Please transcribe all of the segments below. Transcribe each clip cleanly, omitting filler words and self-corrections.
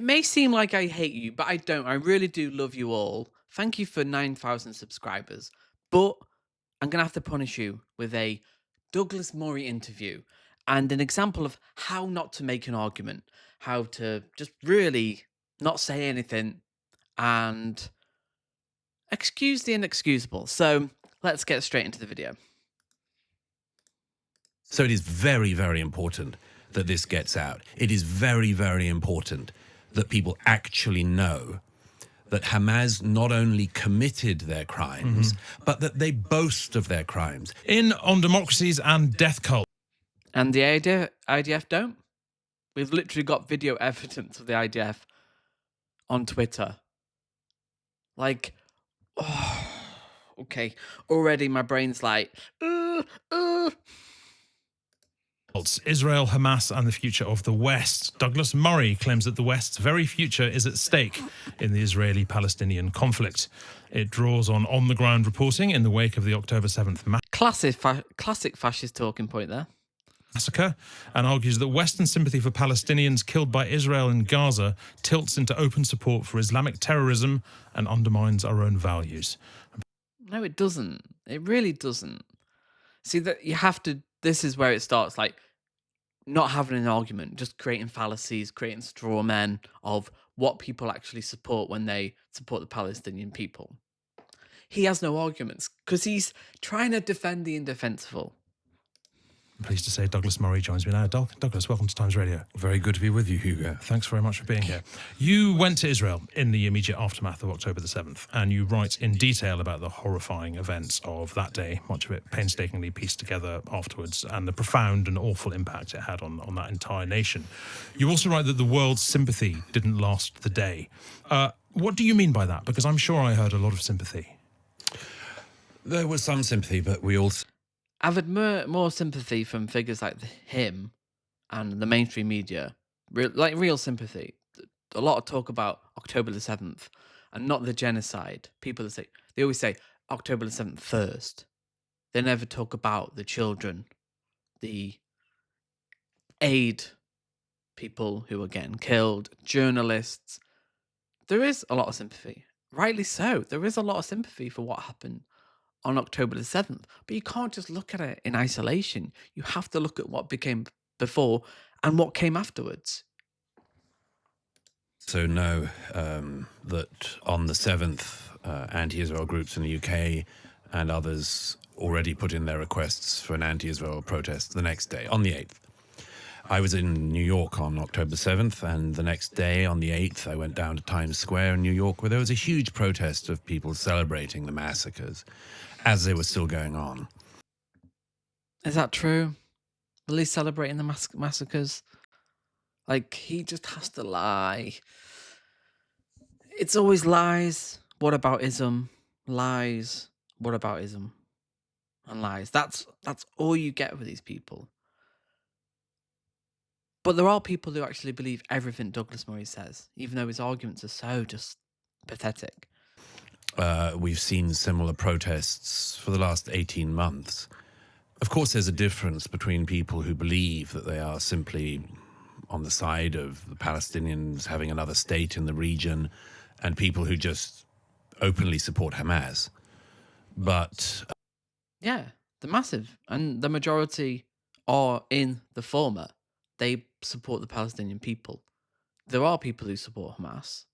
It may seem like I hate you, but I don't. I really do love you all. Thank you for 9,000 subscribers. But I'm going to have to punish you with a Douglas Murray interview and an example of how not to make an argument, how to just really not say anything and excuse the inexcusable. So let's get straight into the video. So it is very, very important that this gets out. It is very, very important that people actually know that Hamas not only committed their crimes, but that they boast of their crimes. In On Democracies and Death Cult. And the IDF don't. We've literally got video evidence of the IDF on Twitter. Like, oh, okay. Already my brain's like, Israel, Hamas, and the future of the West. Douglas Murray claims that the West's very future is at stake in the Israeli-Palestinian conflict. It draws on on-the-ground reporting in the wake of the October 7th classic fascist talking point there. massacre, and argues that Western sympathy for Palestinians killed by Israel in Gaza tilts into open support for Islamic terrorism and undermines our own values. No, it doesn't. It really doesn't. See, that you have to. This is where it starts. Like, not having an argument, just creating fallacies, creating straw men of what people actually support when they support the Palestinian people. He has no arguments because he's trying to defend the indefensible. I'm pleased to say Douglas Murray joins me now. Douglas, welcome to Times Radio. Very good to be with you, Hugo. Thanks very much for being here. You went to Israel in the immediate aftermath of October the 7th, and you write in detail about the horrifying events of that day, much of it painstakingly pieced together afterwards, and the profound and awful impact it had on that entire nation. You also write that the world's sympathy didn't last the day. What do you mean by that? Because I'm sure I heard a lot of sympathy. There was some sympathy, but we also... I've had more sympathy from figures like him and the mainstream media, real sympathy. A lot of talk about October the 7th and not the genocide. People they always say October the 7th first. They never talk about the children, the aid people who are getting killed, journalists. There is a lot of sympathy, rightly so. There is a lot of sympathy for what happened on October the 7th, but you can't just look at it in isolation. You have to look at what became before and what came afterwards. So know that on the 7th, anti-Israel groups in the UK and others already put in their requests for an anti-Israel protest the next day, on the 8th. I was in New York on October 7th, and the next day, on the 8th, I went down to Times Square in New York, where there was a huge protest of people celebrating the massacres as they were still going on. Is that true? Will he celebrating the massacres? Like, he just has to lie. It's always lies. What about ism? Lies. What about ism? And lies. That's all you get with these people. But there are people who actually believe everything Douglas Murray says, even though his arguments are so just pathetic. We've seen similar protests for the last 18 months. Of course, there's a difference between people who believe that they are simply on the side of the Palestinians having another state in the region and people who just openly support Hamas. But... yeah, the massive. And the majority are in the former. They support the Palestinian people. There are people who support Hamas.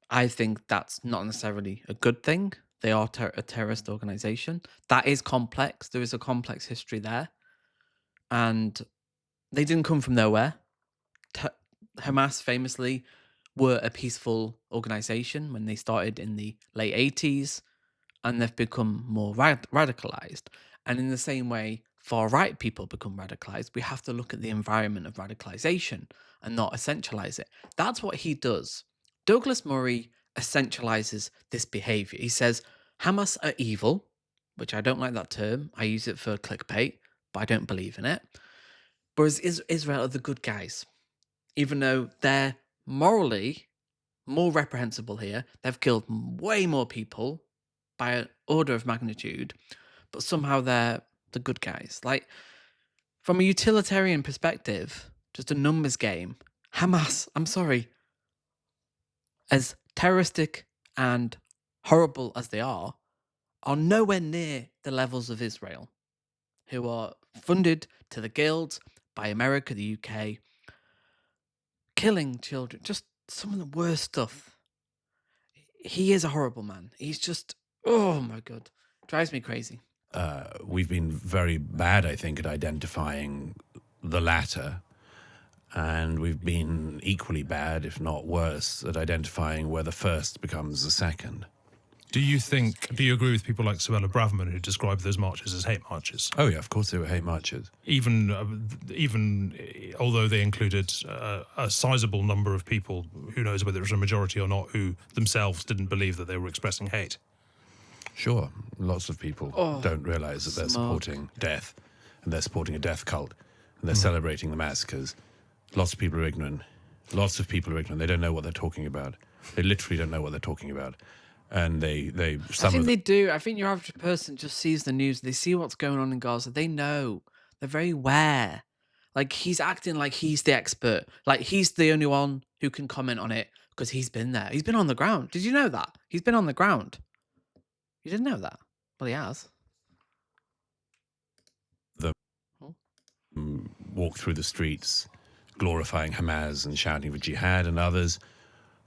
I think that's not necessarily a good thing. They are a terrorist organization. That is complex. There is a complex history there. And they didn't come from nowhere. Hamas famously were a peaceful organization when they started in the late 80s. And they've become more radicalized. And in the same way, far-right people become radicalized, we have to look at the environment of radicalization and not essentialize it. That's what he does. Douglas Murray essentializes this behavior. He says, Hamas are evil, which I don't like that term. I use it for clickbait, but I don't believe in it. Whereas Israel are the good guys. Even though they're morally more reprehensible here, they've killed way more people by an order of magnitude, but somehow they're the good guys. Like, from a utilitarian perspective, just a numbers game, Hamas, I'm sorry, as terroristic and horrible as they are nowhere near the levels of Israel, who are funded to the gills by America, the UK, killing children, just some of the worst stuff. He is a horrible man. He's just, oh my God, drives me crazy. We've been very bad, I think, at identifying the latter. And we've been equally bad, if not worse, at identifying where the first becomes the second. Do you agree with people like Suella Braverman who describe those marches as hate marches? Oh, yeah, of course they were hate marches. Even although they included a sizable number of people, who knows whether it was a majority or not, who themselves didn't believe that they were expressing hate. Sure, lots of people don't realize that they're supporting death, and they're supporting a death cult, and they're celebrating the massacres. Lots of people are ignorant. Lots of people are ignorant. They don't know what they're talking about. They literally don't know what they're talking about. And I think they do. I think your average person just sees the news. They see what's going on in Gaza. They know. They're very aware. Like, he's acting like he's the expert. Like, he's the only one who can comment on it because he's been there. He's been on the ground. Did you know that? He's been on the ground. You didn't know that? Well, he has. Walk through the streets glorifying Hamas and shouting for jihad, and others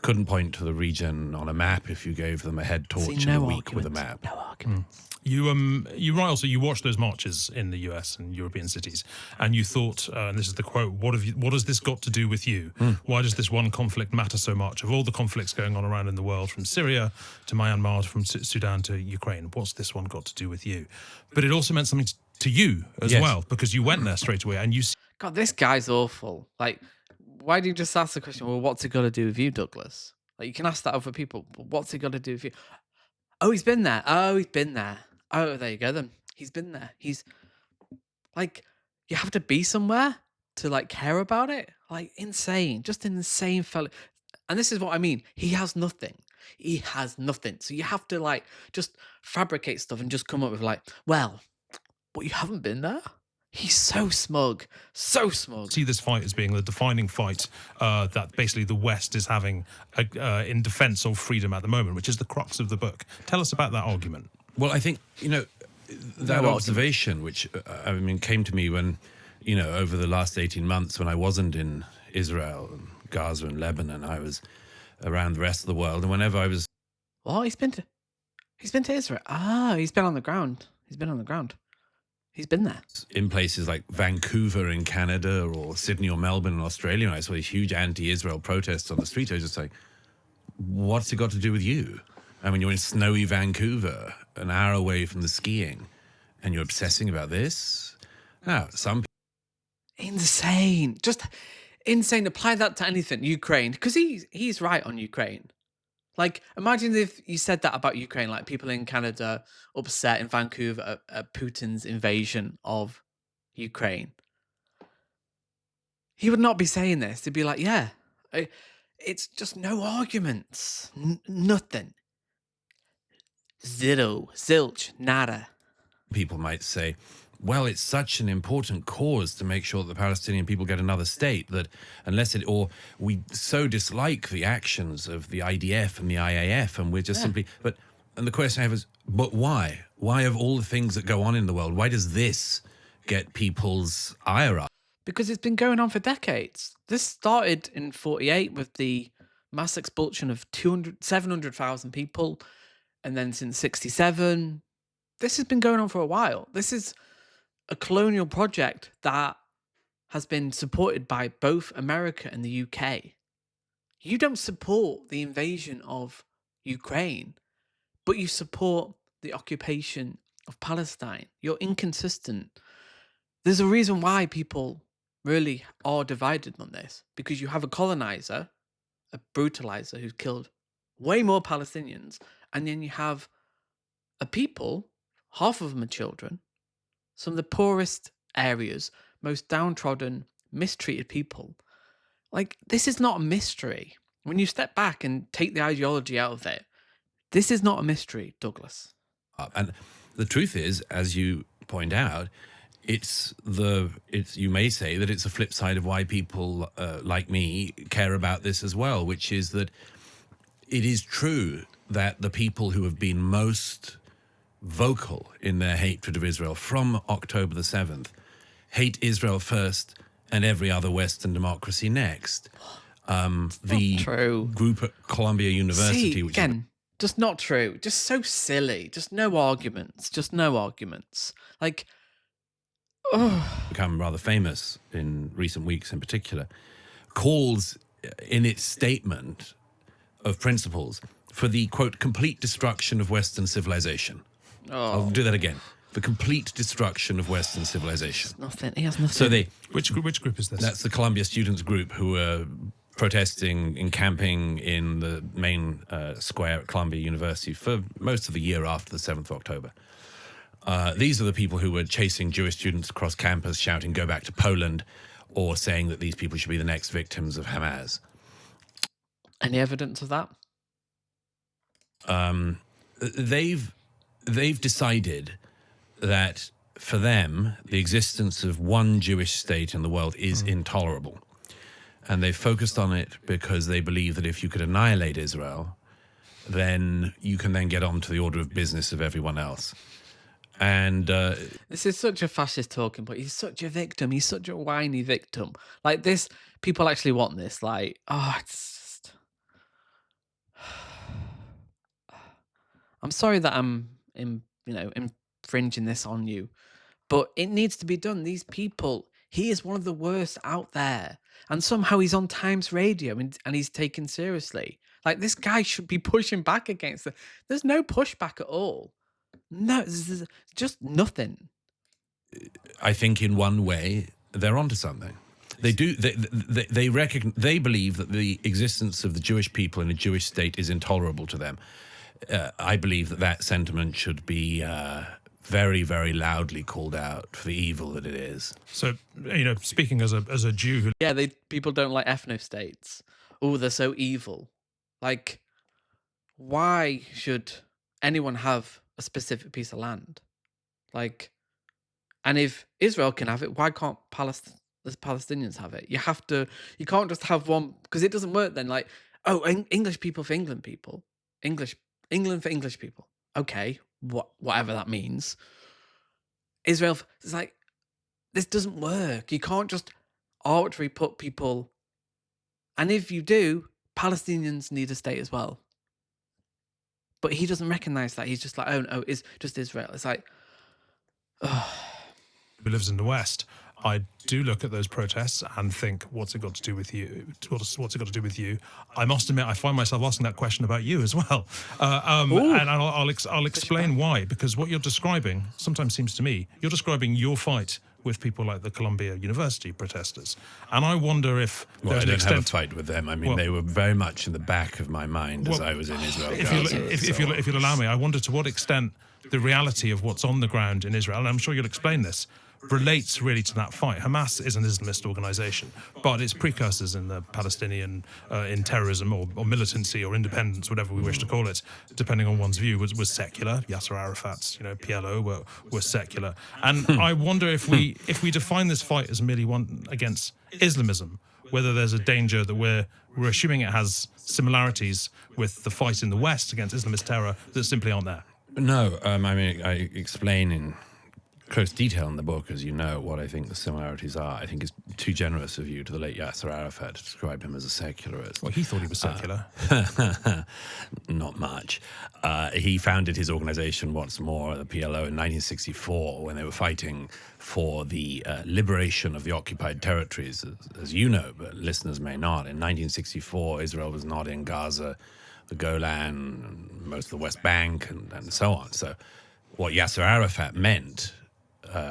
couldn't point to the region on a map if you gave them a head torch in a week with a map. No argument. You write also, you watched those marches in the US and European cities, and you thought, and this is the quote, what has this got to do with you? Why does this one conflict matter so much? Of all the conflicts going on around in the world, from Syria to Myanmar, from Sudan to Ukraine, what's this one got to do with you? But it also meant something to you as well, because you went there straight away and you... God, this guy's awful. Like, why do you just ask the question, well, what's it got to do with you, Douglas? Like, you can ask that of other people, but what's it got to do with you? Oh, he's been there. Oh, he's been there. Oh, there you go then. He's been there. He's, like, you have to be somewhere to, like, care about it. Like, insane. Just an insane fellow. And this is what I mean. He has nothing. He has nothing. So you have to, like, just fabricate stuff and just come up with, like, well, but you haven't been there? He's so smug. So smug. See this fight as being the defining fight that basically the West is having in defense of freedom at the moment, which is the crux of the book. Tell us about that argument. Well, I think, that observation, which, came to me when, over the last 18 months when I wasn't in Israel and Gaza and Lebanon, I was around the rest of the world. And whenever I was... Well, he's been to Israel. Ah, he's been on the ground. He's been there. In places like Vancouver in Canada or Sydney or Melbourne in Australia, and I saw these huge anti-Israel protests on the street. I was just like, what's it got to do with you? I mean, you're in snowy Vancouver, an hour away from the skiing, and you're obsessing about this? Now, some people... Insane. Just insane. Apply that to anything. Ukraine. Because he's right on Ukraine. Like, imagine if you said that about Ukraine, like people in Canada upset in Vancouver at Putin's invasion of Ukraine. He would not be saying this. He'd be like, yeah, it's just no arguments. Nothing. Zero. Zilch. Nada. People might say, well, it's such an important cause to make sure that the Palestinian people get another state that or we so dislike the actions of the IDF and the IAF, and we're just simply, and the question I have is, but why? Why, of all the things that go on in the world, why does this get people's ire up? Because it's been going on for decades. This started in 48 with the mass expulsion of 700,000 people. And then since 67, this has been going on for a while. This is a colonial project that has been supported by both America and the UK. You don't support the invasion of Ukraine, but you support the occupation of Palestine. You're inconsistent. There's a reason why people really are divided on this, because you have a colonizer, a brutalizer who's killed way more Palestinians, and then you have a people, half of them are children, some of the poorest areas, most downtrodden, mistreated people. Like, this is not a mystery. When you step back and take the ideology out of it, this is not a mystery, Douglas. And the truth is, as you point out, you may say that it's a flip side of why people like me care about this as well, which is that it is true that the people who have been most vocal in their hatred of Israel from October the 7th hate Israel first and every other Western democracy next. The true. group at Columbia University, See, which again, just not true. Just so silly. Just no arguments. Just no arguments. Like, oh, has become rather famous in recent weeks in particular, calls in its statement of principles for the, quote, complete destruction of Western civilization. I'll do that again. The complete destruction of Western civilization. nothing. He has nothing. So Which group is this? that's the Columbia Students Group who were protesting and camping in the main square at Columbia University for most of the year after the 7th of October. These are the people who were chasing Jewish students across campus, shouting, "Go back to Poland," or saying that these people should be the next victims of Hamas. Any evidence of that? They've decided that for them, the existence of one Jewish state in the world is intolerable. And they focused on it because they believe that if you could annihilate Israel, then you can then get on to the order of business of everyone else. And This is such a fascist talking, but he's such a victim. He's such a whiny victim. Like this, people actually want this. Like, oh, it's just... I'm sorry that I'm, infringing this on you, but it needs to be done. These people, he is one of the worst out there, and somehow he's on Times Radio and he's taken seriously. Like this guy should be pushing back against it. There's no pushback at all. No, there's just nothing. I think in one way they're onto something. They do. They believe that the existence of the Jewish people in a Jewish state is intolerable to them. I believe that sentiment should be very, very loudly called out for the evil that it is. So, speaking as a Jew who Yeah, people don't like ethno states. Oh, they're so evil. Like, why should anyone have a specific piece of land? Like, and if Israel can have it, why can't the Palestinians have it? You can't just have one, because it doesn't work then. Like, oh, English people for England people. England for English people. Okay, whatever that means. Israel, it's like, this doesn't work. You can't just arbitrarily put people, and if you do, Palestinians need a state as well. But he doesn't recognize that. He's just like, oh no, it's just Israel. It's like, who lives in the West, I do look at those protests and think, what's it got to do with you? What's it got to do with you? I must admit, I find myself asking that question about you as well. And I'll explain why. Because what you're describing sometimes seems to me, you're describing your fight with people like the Columbia University protesters. And I wonder if Well, there's I an don't have a extent... fight with them. I mean, they were very much in the back of my mind as I was in Israel. If you'll allow me, I wonder to what extent the reality of what's on the ground in Israel, and I'm sure you'll explain this, relates really to that fight. Hamas is an Islamist organization, but its precursors in the Palestinian, in terrorism or militancy or independence, whatever we wish to call it, depending on one's view, was secular. Yasser Arafat's, PLO were secular. And I wonder if we define this fight as merely one against Islamism, whether there's a danger that we're assuming it has similarities with the fight in the West against Islamist terror that simply aren't there. No, I mean, I explain in close detail in the book, as you know, what I think the similarities are. I think it's too generous of you to the late Yasser Arafat to describe him as a secularist. Well, he thought he was secular. Not much. He founded his organization once more, the PLO, in 1964, when they were fighting for the liberation of the occupied territories. As you know, but listeners may not, in 1964, Israel was not in Gaza, the Golan, most of the West Bank, and so on. So what Yasser Arafat meant,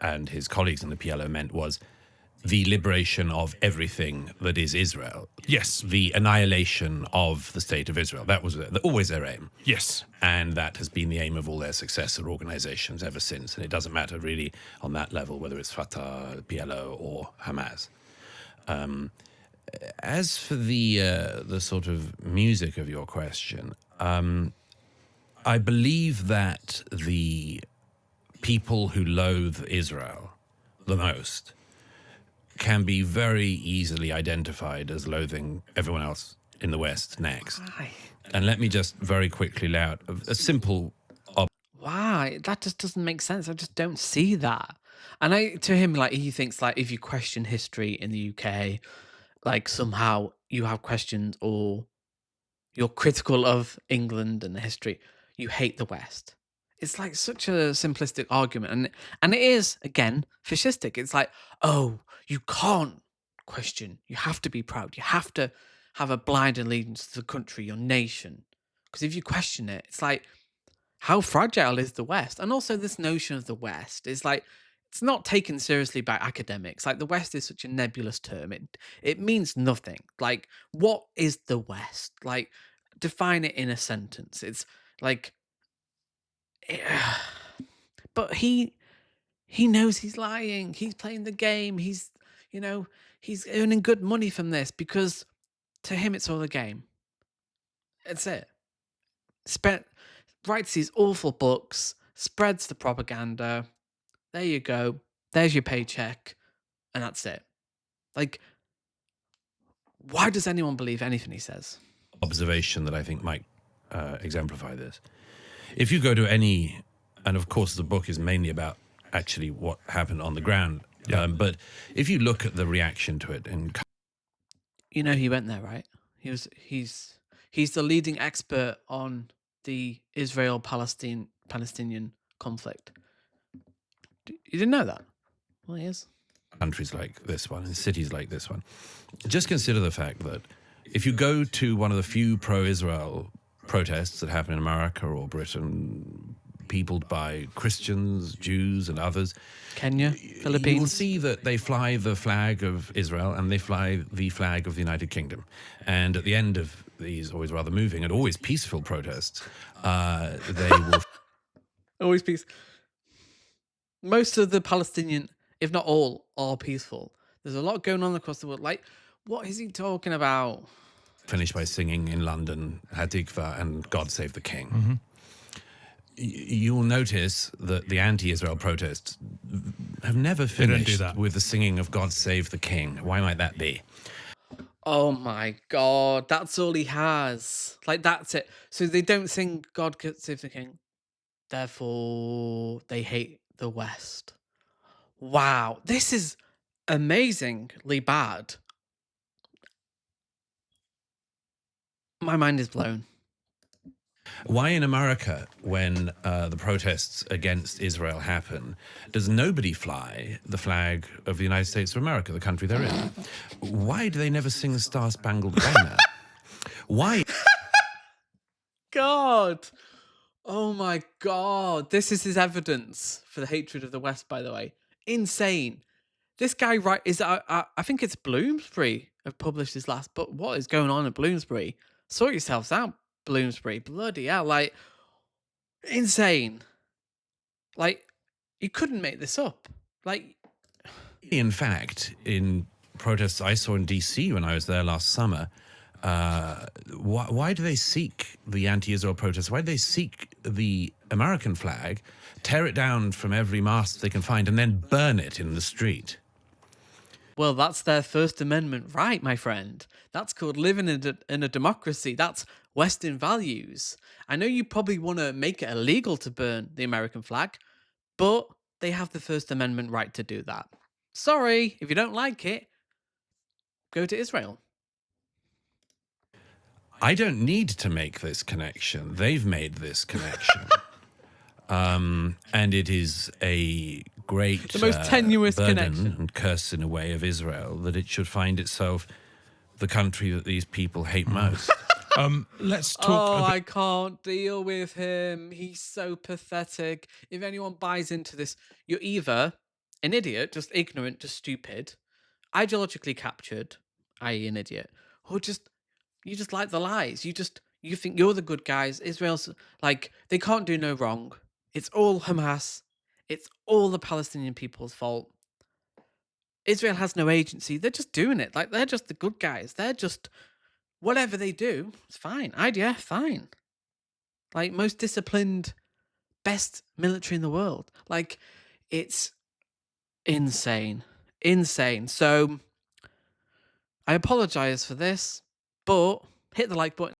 and his colleagues in the PLO meant, was the liberation of everything that is Israel. Yes. The annihilation of the state of Israel. That was always their aim. Yes. And that has been the aim of all their successor organizations ever since. And it doesn't matter really on that level whether it's Fatah, PLO, or Hamas. As for the sort of music of your question, I believe that the people who loathe Israel, the most can be very easily identified as loathing everyone else in the West next. Why? And let me just very quickly lay out a simple Why? That just doesn't make sense. I just don't see that. And to him, like, he thinks like if you question history in the UK, like somehow you have questions or you're critical of England and the history, you hate the West. It's like such a simplistic argument, and it is again fascistic. It's like, oh, you can't question. You have to be proud. You have to have a blind allegiance to the country, your nation. Because if you question it, it's like, how fragile is the West? And also, this notion of the West is like, it's not taken seriously by academics. Like, the West is such a nebulous term. It means nothing. Like, what is the West? Like, define it in a sentence. It's like, but he knows he's lying. He's playing the game. You know, he's earning good money from this because to him it's all a game. That's it. Spent Writes these awful books, spreads the propaganda. There you go. There's your paycheck, and that's it. Like, why does anyone believe anything he says? observation that I think might exemplify this. If you go to any, and of course the book is mainly about actually what happened on the ground, but if you look at the reaction to it in You know, he went there, right? He's the leading expert on the Palestinian conflict. You didn't know that? Well, he is. countries like this one, in cities like this one, just consider the fact that if you go to one of the few pro-Israel protests that happen in America or Britain, peopled by Christians, Jews, and others, Kenya, you will Philippines. see that they fly the flag of Israel and they fly the flag of the United Kingdom. And at the end of these always rather moving and always peaceful protests, they will Always peace. Most of the Palestinian, if not all, are peaceful. There's a lot going on across the world. Like, what is he talking about? finish by singing in London Hatikva and God Save the King. You'll notice that the anti-Israel protests have never don't finished do that. with the singing of God Save the King. Why might that be? Oh my god, that's all he has. Like, that's it. So they don't sing God Save the King. Therefore, they hate the West. Wow, this is amazingly bad. My mind is blown. Why in America, when the protests against Israel happen, does nobody fly the flag of the United States of America, the country they're in? Why do they never sing the Star Spangled Banner? Why? God. Oh my god. This is his evidence for the hatred of the West, by the way. Insane. This guy, right, I think it's Bloomsbury have published his last book. What is going on at Bloomsbury? Sort yourselves out, Bloomsbury. Bloody hell. Like, insane. Like, you couldn't make this up. Like, In fact, in protests I saw in DC when I was there last summer, why do they seek the anti-Israel protests? Why do they seek the American flag, tear it down from every mast they can find, and then burn it in the street? well, that's their First Amendment right, my friend. That's called living in a democracy. That's Western values. I know you probably want to make it illegal to burn the American flag, but they have the First Amendment right to do that. Sorry, if you don't like it, go to Israel. I don't need to make this connection. They've made this connection. And it is a great The most tenuous burden connection. and curse in a way of Israel that it should find itself the country that these people hate most. Let's talk. Oh, a bit- I can't deal with him. He's so pathetic. If anyone buys into this, you're either an idiot, just ignorant, just stupid, ideologically captured, i.e., an idiot, or you just like the lies. You think you're the good guys. Israel's like, they can't do no wrong. It's all Hamas. It's all the Palestinian people's fault. Israel has no agency. They're just doing it. Like, they're just the good guys. They're just whatever they do, it's fine. IDF, fine. Like, most disciplined, best military in the world. Like, it's insane. Insane. So I apologize for this, but hit the like button